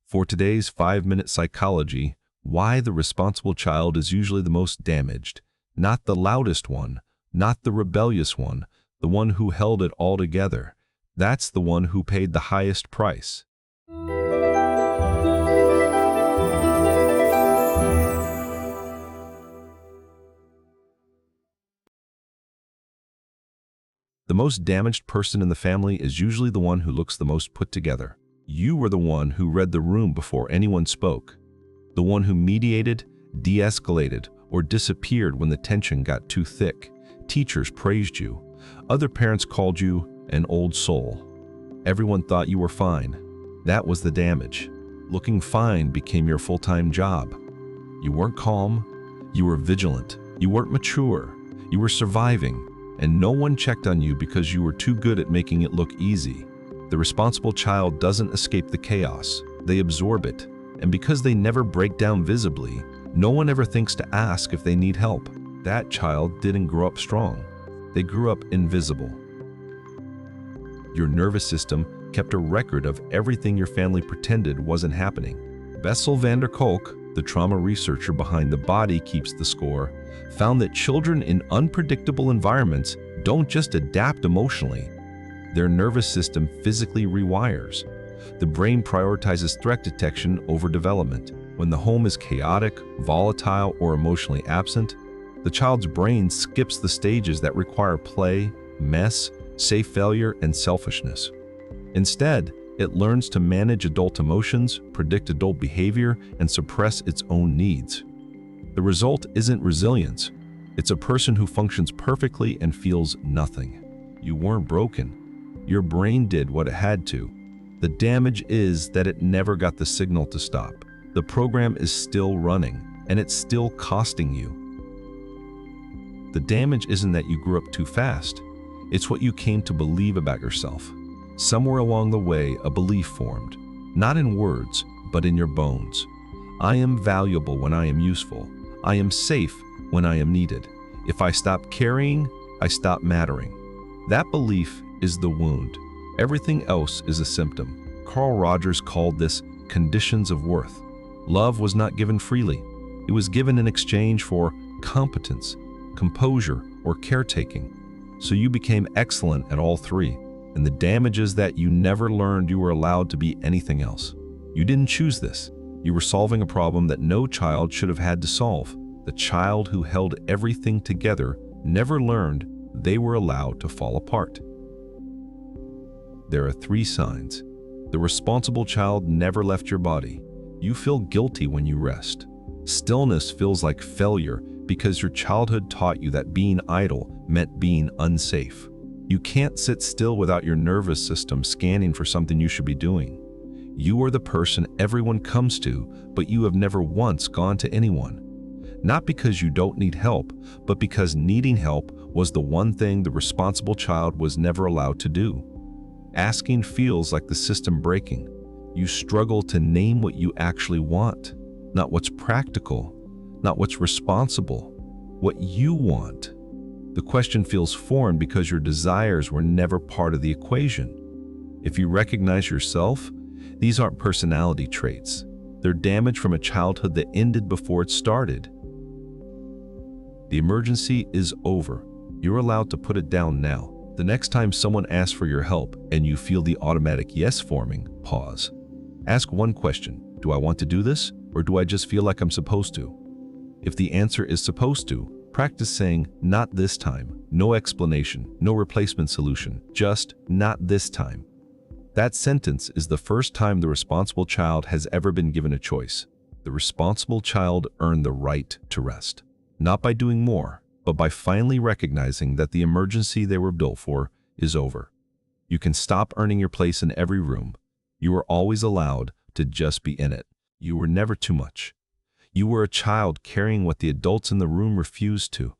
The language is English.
For today's 5-minute psychology, why the responsible child is usually the most damaged. Not the loudest one, not the rebellious one, the one who held it all together. That's the one who paid the highest price. The most damaged person in the family is usually the one who looks the most put together. You were the one who read the room before anyone spoke. The one who mediated, de-escalated, or disappeared when the tension got too thick. Teachers praised you. Other parents called you an old soul. Everyone thought you were fine. That was the damage. Looking fine became your full-time job. You weren't calm. You were vigilant. You weren't mature. You were surviving. And no one checked on you because you were too good at making it look easy. The responsible child doesn't escape the chaos. They absorb it. And because they never break down visibly, no one ever thinks to ask if they need help. That child didn't grow up strong. They grew up invisible. Your nervous system kept a record of everything your family pretended wasn't happening. Bessel van der Kolk, the trauma researcher behind The Body Keeps the Score, found that children in unpredictable environments don't just adapt emotionally. Their nervous system physically rewires. The brain prioritizes threat detection over development. When the home is chaotic, volatile, or emotionally absent, the child's brain skips the stages that require play, mess, safe failure, and selfishness. Instead, it learns to manage adult emotions, predict adult behavior, and suppress its own needs. The result isn't resilience. It's a person who functions perfectly and feels nothing. You weren't broken. Your brain did what it had to. The damage is that it never got the signal to stop. The program is still running, and it's still costing you. The damage isn't that you grew up too fast. It's what you came to believe about yourself. Somewhere along the way, a belief formed, not in words, but in your bones. I am valuable when I am useful. I am safe when I am needed. If I stop caring, I stop mattering. That belief is the wound. Everything else is a symptom. Carl Rogers called this conditions of worth. Love was not given freely. It was given in exchange for competence, composure, or caretaking. So you became excellent at all three. And the damage is that you never learned you were allowed to be anything else. You didn't choose this. You were solving a problem that no child should have had to solve. The child who held everything together never learned they were allowed to fall apart. There are 3 signs. The responsible child never left your body. You feel guilty when you rest. Stillness feels like failure because your childhood taught you that being idle meant being unsafe. You can't sit still without your nervous system scanning for something you should be doing. You are the person everyone comes to, but you have never once gone to anyone. Not because you don't need help, but because needing help was the one thing the responsible child was never allowed to do. Asking feels like the system breaking. You struggle to name what you actually want, not what's practical, not what's responsible, what you want. The question feels foreign because your desires were never part of the equation. If you recognize yourself, these aren't personality traits. They're damage from a childhood that ended before it started. The emergency is over. You're allowed to put it down now. The next time someone asks for your help and you feel the automatic yes forming, pause. Ask one question: do I want to do this, or do I just feel like I'm supposed to? If the answer is supposed to, practice saying, not this time. No explanation, no replacement solution, just not this time. That sentence is the first time the responsible child has ever been given a choice. The responsible child earned the right to rest. Not by doing more, but by finally recognizing that the emergency they were built for is over. You can stop earning your place in every room. You were always allowed to just be in it. You were never too much. You were a child carrying what the adults in the room refused to.